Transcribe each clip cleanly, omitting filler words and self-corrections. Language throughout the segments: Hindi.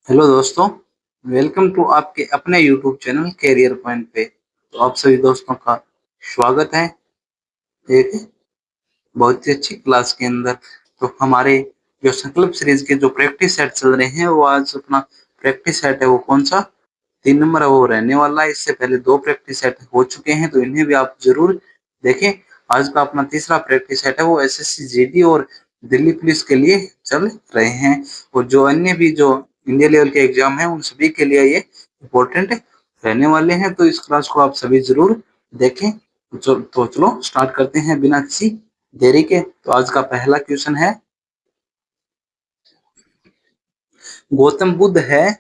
हेलो दोस्तों, वेलकम टू आपके अपने यूट्यूब चैनल कैरियर पॉइंट पे। तो आप सभी दोस्तों का स्वागत है एक बहुत ही अच्छी क्लास के अंदर। तो हमारे जो संकल्प सीरीज के जो प्रैक्टिस सेट चल रहे हैं वो आज अपना प्रैक्टिस सेट है वो कौन सा 3 नंबर वो रहने वाला है। इससे पहले 2 प्रैक्टिस सेट हो चुके हैं तो इन्हें भी आप जरूर देखें। आज का अपना तीसरा प्रैक्टिस सेट है वो एसएससी जीडी और दिल्ली पुलिस के लिए चल रहे हैं। और जो अन्य भी जो इंडिया लेवल के एग्जाम है उन सभी के लिए ये इम्पोर्टेंट रहने वाले हैं। तो इस क्लास को आप सभी जरूर देखें। तो चलो स्टार्ट करते हैं बिना किसी देरी के। तो आज का पहला क्वेश्चन है, गौतम बुद्ध है,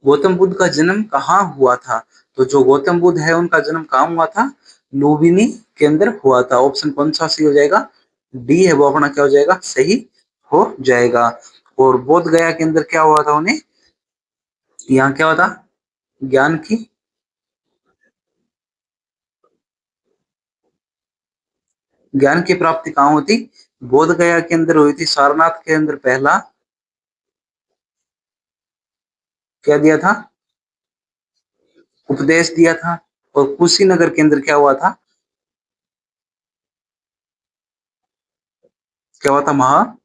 गौतम बुद्ध का जन्म कहाँ हुआ था? तो जो गौतम बुद्ध है उनका जन्म कहाँ हुआ था? लुम्बिनी के अंदर हुआ था। ऑप्शन कौन सा सही हो जाएगा? डी है वो अपना क्या हो जाएगा? सही हो जाएगा। और बोध गया के अंदर क्या हुआ था उन्हें? यहाँ क्या हुआ था? ज्ञान की ज्ञान की प्राप्ति कहाँ होती? बोध गया के अंदर हुई थी। सारनाथ के अंदर पहला क्या दिया था? उपदेश दिया था। और कुशीनगर के अंदर क्या हुआ था? क्या हुआ था? महापरिनिर्वाण।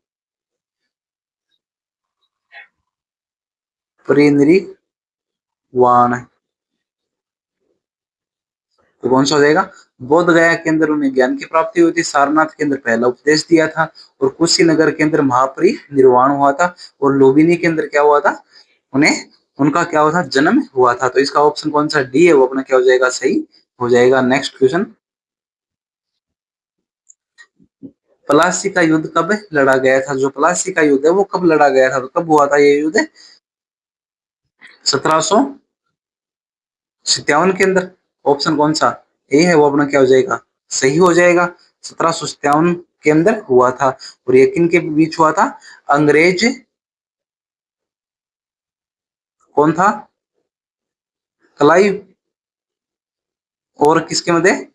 तो कौन सा हो जाएगा? बोध गया के अंदर उन्हें ज्ञान की प्राप्ति हुई थी। सारनाथ के अंदर पहला उपदेश दिया था। और कुशीनगर के अंदर महापरिनिर्वाण हुआ था। और लुम्बिनी के अंदर क्या हुआ था? उन्हें उनका क्या हुआ था? जन्म हुआ था। तो इसका ऑप्शन कौन सा डी है वो अपना क्या हो जाएगा? सही हो जाएगा। नेक्स्ट क्वेश्चन, प्लासी का युद्ध कब लड़ा गया था? जो प्लासी का युद्ध है वो कब लड़ा गया था? तो कब हुआ था ये युद्ध? 1757 के अंदर। ऑप्शन कौन सा ए है वो अपना क्या हो जाएगा? सही हो जाएगा। 1757 के अंदर हुआ था। और ये किन के बीच हुआ था? अंग्रेज कौन था? क्लाइव और किसके मध्य?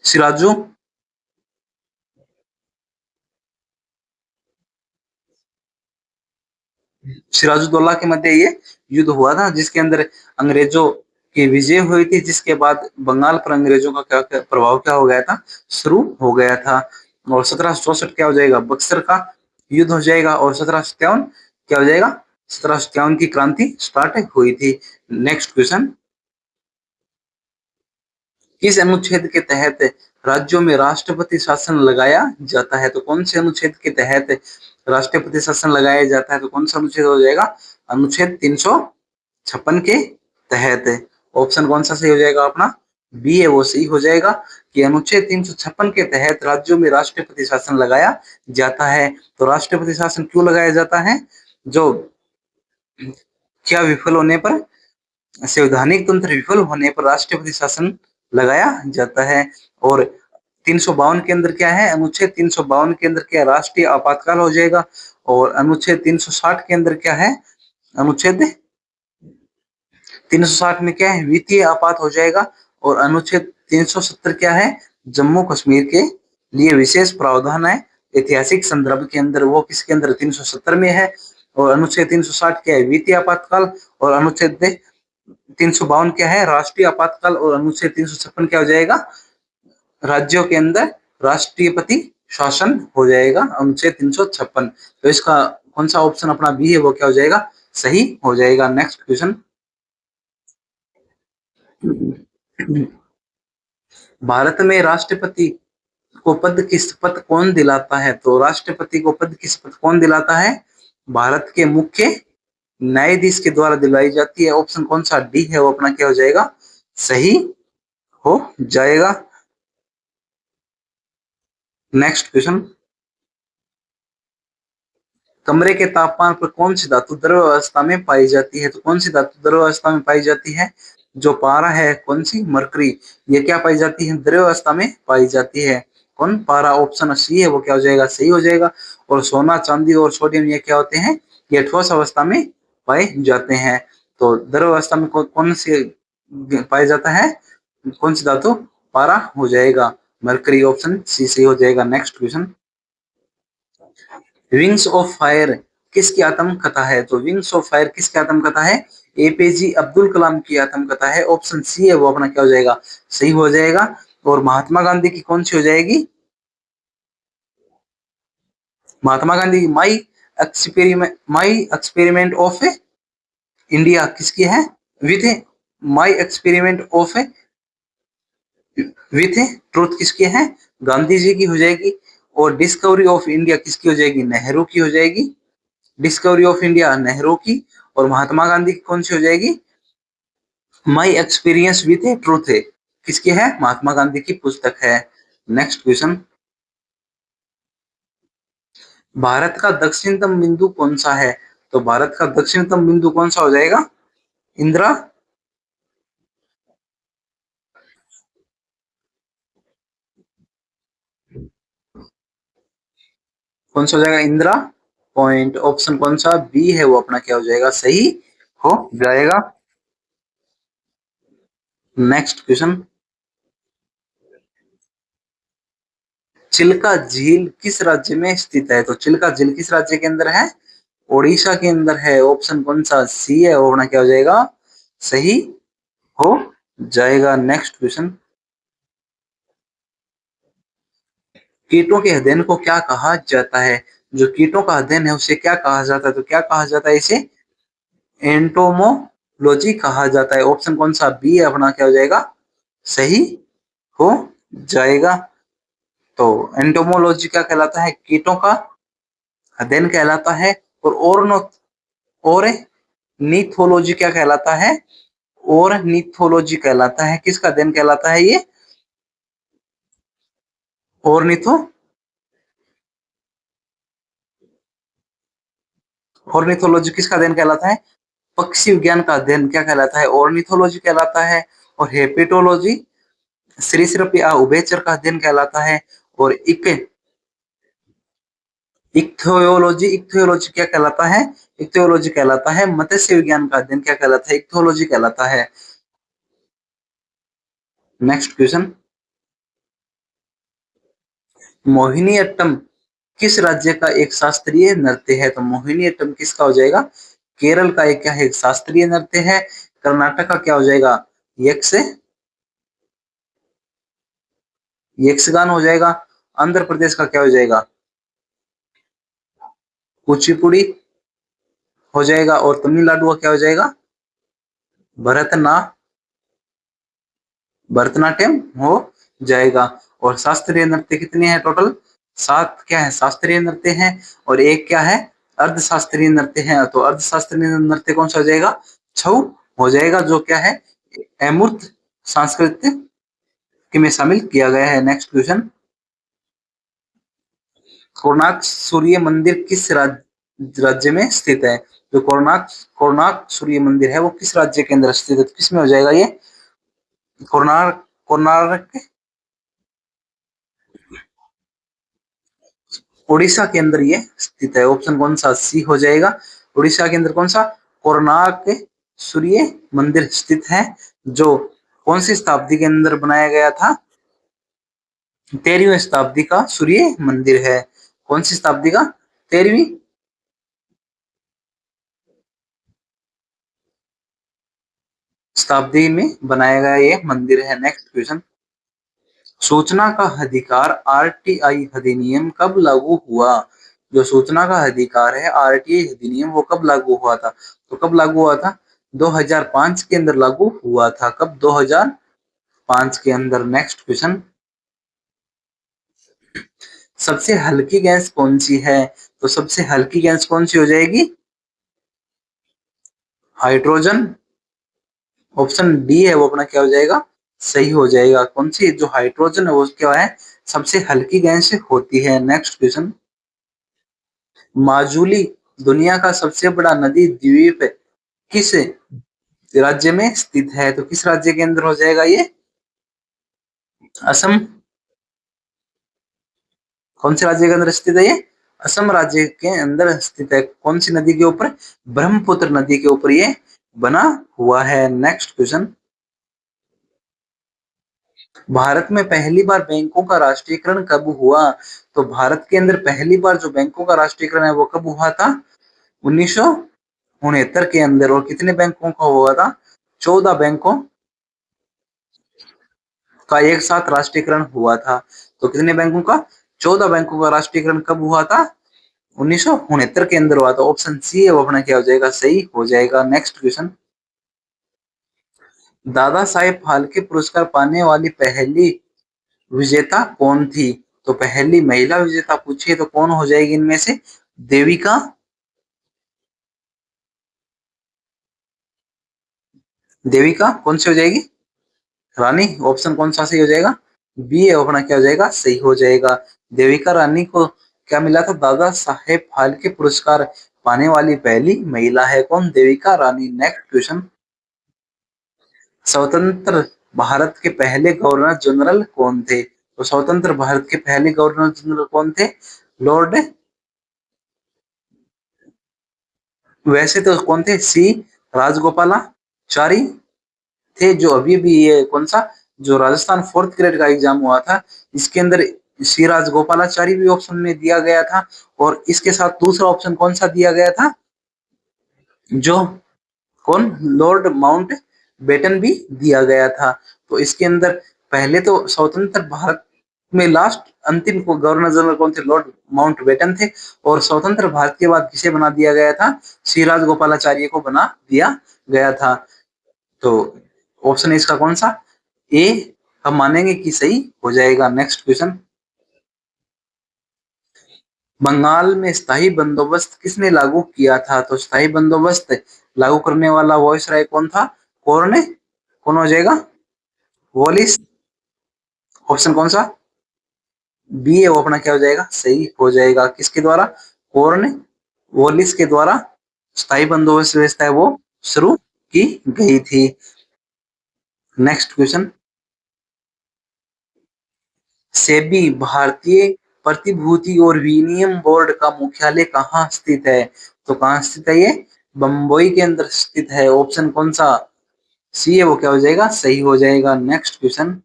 सिराजू सिराजुद्दौला के मध्य ये युद्ध हुआ था, जिसके अंदर अंग्रेजों की विजय हुई थी। जिसके बाद बंगाल पर अंग्रेजों का क्या प्रभाव क्या हो गया था? शुरू हो गया था। और 1764 क्या हो जाएगा? बक्सर का युद्ध हो जाएगा। और 1757 क्या हो जाएगा? 1757 की क्रांति स्टार्ट हुई थी। नेक्स्ट क्वेश्चन, किस अनुच्छेद के तहत राज्यों में राष्ट्रपति शासन लगाया जाता है? तो कौन से अनुच्छेद के तहत राष्ट्रपति शासन लगाया जाता है? तो कौन सा अनुच्छेद हो जाएगा? अनुच्छेद 356 के तहत। ऑप्शन कौन सा सही हो जाएगा अपना? बी है वो सही हो जाएगा कि अनुच्छेद 356 के तहत राज्यों में राष्ट्रपति शासन लगाया जाता है। तो राष्ट्रपति शासन क्यों लगाया जाता है? जो क्या विफल होने पर, संवैधानिक तंत्र विफल होने पर राष्ट्रपति शासन लगाया जाता है। और 352 के अंदर क्या है? अनुच्छेद 352 के अंदर क्या? राष्ट्रीय आपातकाल हो जाएगा। और अनुच्छेद 360 के अंदर क्या है? अनुच्छेद 360 में क्या है? वित्तीय आपात हो जाएगा। और अनुच्छेद 370 क्या है? जम्मू कश्मीर के लिए विशेष प्रावधान है। ऐतिहासिक संदर्भ के अंदर वो किसके अंदर? 370 में है। और अनुच्छेद 360 क्या है? वित्तीय आपातकाल। और अनुच्छेद 352 क्या है? राष्ट्रीय आपातकाल। और अनुच्छेद 356 क्या हो जाएगा? राज्यों के अंदर राष्ट्रीयपति शासन हो जाएगा, अनुच्छेद 356। तो इसका कौन सा ऑप्शन अपना बी है वो क्या हो जाएगा? सही हो जाएगा। नेक्स्ट क्वेश्चन, भारत में राष्ट्रपति को पद की शपथ कौन दिलाता है? तो राष्ट्रपति को पद की शपथ कौन दिलाता है? भारत के मुख्य न्यायाधीश के द्वारा दिलाई जाती है। ऑप्शन कौन सा डी है वो अपना क्या हो जाएगा? सही हो जाएगा। नेक्स्ट क्वेश्चन, कमरे के तापमान पर कौन सी धातु द्रव अवस्था में पाई जाती है? तो कौन सी धातु द्रव अवस्था में पाई जाती है? जो पारा है कौन सी? मरकरी। ये क्या पाई जाती है? द्रव अवस्था में पाई जाती है। कौन? पारा। ऑप्शन सी है वो क्या हो जाएगा? सही हो जाएगा। और सोना, चांदी और सोडियम ये क्या होते हैं? ये ठोस अवस्था में पाए जाते हैं। तो द्रव अवस्था में कौन से पाया जाता है? कौन सी धातु? पारा हो जाएगा। मरकरी। ऑप्शन सी सही हो जाएगा। Next question, wings of fire किसकी आत्मकथा है? तो विंग्स ऑफ फायर किसकी आत्मकथा है? एपीजे अब्दुल कलाम की आत्मकथा है। ऑप्शन सी है वो अपना क्या हो जाएगा? सही हो जाएगा। और महात्मा गांधी की कौन सी हो जाएगी? महात्मा गांधी की माई एक्सपेरिमेंट ऑफ इंडिया किसकी है? With my experiment of with truth किसकी है? गांधी जी की हो जाएगी। और डिस्कवरी ऑफ इंडिया किसकी हो जाएगी? नेहरू की हो जाएगी। डिस्कवरी ऑफ इंडिया नेहरू की। और महात्मा गांधी की कौन सी हो जाएगी? माई एक्सपीरियंस विथ ट्रूथ है किसकी है? महात्मा गांधी की पुस्तक है। नेक्स्ट क्वेश्चन, भारत का दक्षिणतम बिंदु कौन सा है? तो भारत का दक्षिणतम बिंदु कौन सा हो जाएगा? इंदिरा, कौन सा हो जाएगा? इंदिरा पॉइंट। ऑप्शन कौन सा? बी है वो अपना क्या हो जाएगा? सही हो जाएगा। नेक्स्ट क्वेश्चन, चिल्का झील किस राज्य में स्थित है? तो चिल्का झील किस राज्य के अंदर है? ओडिशा के अंदर है। ऑप्शन कौन सा? सी है वो अपना क्या हो जाएगा? सही हो जाएगा। नेक्स्ट क्वेश्चन, कीटों के अध्ययन को क्या कहा जाता है? जो कीटों का अध्ययन है उसे क्या कहा जाता है? तो क्या कहा जाता है इसे? एंटोमोलॉजी कहा जाता है। ऑप्शन कौन सा? बी है अपना क्या हो जाएगा? सही हो जाएगा। तो एंटोमोलॉजी क्या कहलाता है? कीटों का अध्ययन कहलाता है। और नीथोलॉजी क्या कहलाता है? और नीथोलॉजी कहलाता है। किसका अध्ययन कहलाता है ये? और नीथो ऑर्निथोलॉजी किसका अध्ययन कहलाता है? पक्षी विज्ञान का अध्ययन क्या कहलाता है? ऑर्निथोलॉजी कहलाता है। और हेपेटोलॉजी सरीसृप या उभयचर का अध्ययन कहलाता है। और इक्थियोलॉजी क्या कहलाता है? इक्थियोलॉजी कहलाता है मत्स्य विज्ञान का अध्ययन क्या कहलाता है? इक्थियोलॉजी कहलाता है। नेक्स्ट क्वेश्चन, मोहिनीअट्टम किस राज्य का एक शास्त्रीय नृत्य है? तो मोहिनीअट्टम किसका हो जाएगा? केरल का एक क्या है? शास्त्रीय नृत्य है। कर्नाटक का क्या हो जाएगा? यक्ष यक्षगान हो जाएगा। आंध्र प्रदेश का क्या हो जाएगा? कुचिपुड़ी हो जाएगा। और तमिलनाडु का क्या हो जाएगा? भरतना भरतनाट्यम हो जाएगा। और शास्त्रीय नृत्य कितने हैं टोटल? 7 क्या है? शास्त्रीय नृत्य हैं। और एक क्या है? अर्धशास्त्रीय नृत्य है। तो अर्धशास्त्रीय नृत्य कौन सा हो जाएगा? छऊ हो जाएगा, जो क्या है? अमूर्त सांस्कृतिक के में शामिल किया गया है। नेक्स्ट क्वेश्चन, कोणार्क सूर्य मंदिर किस राज्य में स्थित है? जो कोणार्क सूर्य मंदिर है वो किस राज्य के अंदर स्थित है? किस में हो जाएगा ये? कोणार्क कोणार्क उड़ीसा के अंदर ये स्थित है। ऑप्शन कौन सा? सी हो जाएगा। उड़ीसा के अंदर कौन सा? कोणार्क सूर्य मंदिर स्थित है, जो कौन सी शताब्दी के अंदर बनाया गया था? 13वीं शताब्दी का सूर्य मंदिर है। कौन सी शताब्दी का? 13वीं शताब्दी में बनाया गया ये मंदिर है। नेक्स्ट क्वेश्चन, सूचना का अधिकार आरटीआई अधिनियम कब लागू हुआ? जो सूचना का अधिकार है आरटीआई अधिनियम वो कब लागू हुआ था? तो कब लागू हुआ था? 2005 के अंदर लागू हुआ था। कब? 2005 के अंदर। नेक्स्ट क्वेश्चन, सबसे हल्की गैस कौन सी है? तो सबसे हल्की गैस कौन सी हो जाएगी? हाइड्रोजन। ऑप्शन डी है वो अपना क्या हो जाएगा? सही हो जाएगा। कौन सी? जो हाइड्रोजन है वो क्या है? सबसे हल्की गैस होती है। नेक्स्ट क्वेश्चन, माजुली दुनिया का सबसे बड़ा नदी द्वीप किस राज्य में स्थित है? तो किस राज्य के अंदर हो जाएगा ये? असम। कौन से राज्य के अंदर स्थित है ये? असम राज्य के अंदर स्थित है। कौन सी नदी के ऊपर? ब्रह्मपुत्र नदी के ऊपर ये बना हुआ है। नेक्स्ट क्वेश्चन, भारत में पहली बार बैंकों का राष्ट्रीयकरण कब हुआ? तो भारत के अंदर पहली बार जो बैंकों का राष्ट्रीयकरण है वो कब हुआ था? 1969 के अंदर। और कितने बैंकों का हुआ था? 14 बैंकों का एक साथ राष्ट्रीयकरण हुआ था। तो कितने बैंकों का? 14 बैंकों का राष्ट्रीयकरण कब हुआ था? 1969 के अंदर हुआ था। ऑप्शन सी है वो अपना क्या हो जाएगा? सही हो जाएगा। नेक्स्ट क्वेश्चन, दादा साहेब फाल्के पुरस्कार पाने वाली पहली विजेता कौन थी? तो पहली महिला विजेता पूछिए तो कौन हो जाएगी इनमें से? देविका, देविका कौन सी हो जाएगी? रानी। ऑप्शन कौन सा सही हो जाएगा? बी है अपना क्या हो जाएगा? सही हो जाएगा। देविका रानी को क्या मिला था? दादा साहेब फाल्के पुरस्कार पाने वाली पहली महिला है कौन? देविका रानी। नेक्स्ट क्वेश्चन, स्वतंत्र भारत के पहले गवर्नर जनरल कौन थे? तो स्वतंत्र भारत के पहले गवर्नर जनरल कौन थे? लॉर्ड, वैसे तो कौन थे? सी राजगोपालाचारी थे, जो अभी भी ये कौन सा जो राजस्थान फोर्थ ग्रेड का एग्जाम हुआ था इसके अंदर सी राजगोपालाचारी भी ऑप्शन में दिया गया था। और इसके साथ दूसरा ऑप्शन कौन सा दिया गया था? जो कौन? लॉर्ड माउंट बेटन भी दिया गया था। तो इसके अंदर पहले तो स्वतंत्र भारत में लास्ट अंतिम को गवर्नर जनरल कौन थे? लॉर्ड माउंट बेटन थे। और स्वतंत्र भारत के बाद किसे बना दिया गया था? श्रीराज गोपालाचार्य को बना दिया गया था। तो ऑप्शन इसका कौन सा? ए हम मानेंगे कि सही हो जाएगा। नेक्स्ट क्वेश्चन, बंगाल में स्थायी बंदोबस्त किसने लागू किया था? तो स्थायी बंदोबस्त लागू करने वाला वॉइसराय कौन था? कौन ने? कौन हो जाएगा? वॉलिस। ऑप्शन कौन सा? बी है वो अपना क्या हो जाएगा? सही हो जाएगा। किसके द्वारा? कॉर्न वॉलिस के द्वारा स्थायी बंदोबस्त व्यवस्था है वो शुरू की गई थी। नेक्स्ट क्वेश्चन, सेबी भारतीय प्रतिभूति और विनिमय बोर्ड का मुख्यालय कहाँ स्थित है? तो कहाँ स्थित है ये? बम्बई के अंदर स्थित है। ऑप्शन कौन सा? सी है वो क्या हो जाएगा? सही हो जाएगा। नेक्स्ट क्वेश्चन,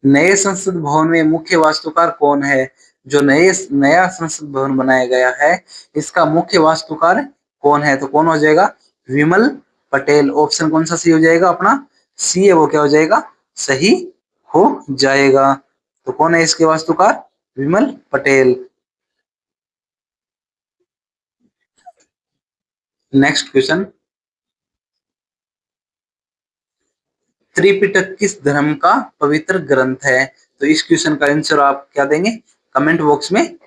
नए संसद भवन में मुख्य वास्तुकार कौन है? जो नया संसद भवन बनाया गया है इसका मुख्य वास्तुकार कौन है? तो कौन हो जाएगा? विमल पटेल। ऑप्शन कौन सा सही हो जाएगा अपना? सी है वो क्या हो जाएगा? सही हो जाएगा। तो कौन है इसके वास्तुकार? विमल पटेल। नेक्स्ट क्वेश्चन, त्रिपिटक किस धर्म का पवित्र ग्रंथ है? तो इस क्वेश्चन का आंसर आप क्या देंगे? कमेंट बॉक्स में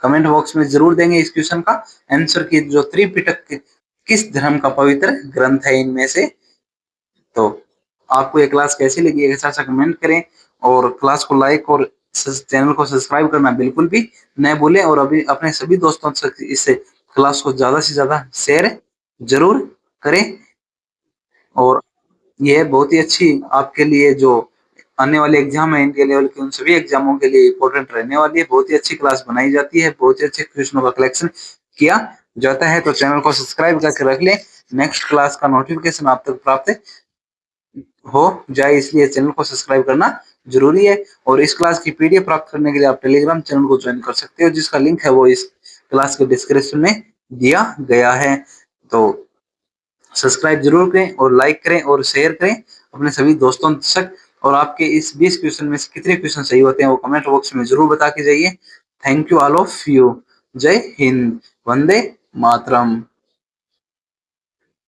कमेंट बॉक्स में जरूर देंगे इस क्वेश्चन का आंसर की जो त्रिपिटक किस धर्म का पवित्र ग्रंथ है इनमें से। तो आपको ये क्लास कैसी लगी है ऐसा कमेंट करें और क्लास को लाइक और चैनल को सब्सक्राइब करना बिल्कुल भी न भूलें। और अभी अपने सभी दोस्तों से इस क्लास को ज्यादा से ज्यादा शेयर जरूर करें। और ये बहुत ही अच्छी आपके लिए जो आने वाले एग्जाम है इंडिया लेवल के उन सभी एग्जामों के लिए इंपॉर्टेंट रहने वाली है। बहुत ही अच्छी क्लास बनाई जाती है, बहुत ही अच्छे क्वेश्चनों का कलेक्शन किया जाता है। तो चैनल को सब्सक्राइब करके रख लें, नेक्स्ट क्लास का नोटिफिकेशन आप तक प्राप्त हो जाए इसलिए चैनल को सब्सक्राइब करना जरूरी है। और इस क्लास की पीडीएफ प्राप्त करने के लिए आप टेलीग्राम चैनल को ज्वाइन कर सकते हो जिसका लिंक है वो इस क्लास के डिस्क्रिप्शन में दिया गया है। तो सब्सक्राइब जरूर करें और लाइक करें और शेयर करें अपने सभी दोस्तों तक। और आपके इस 20 क्वेश्चन में से कितने क्वेश्चन सही होते हैं वो कमेंट बॉक्स में जरूर बता के जाइए। Thank you all of you. जय हिंद, वंदे मातरम।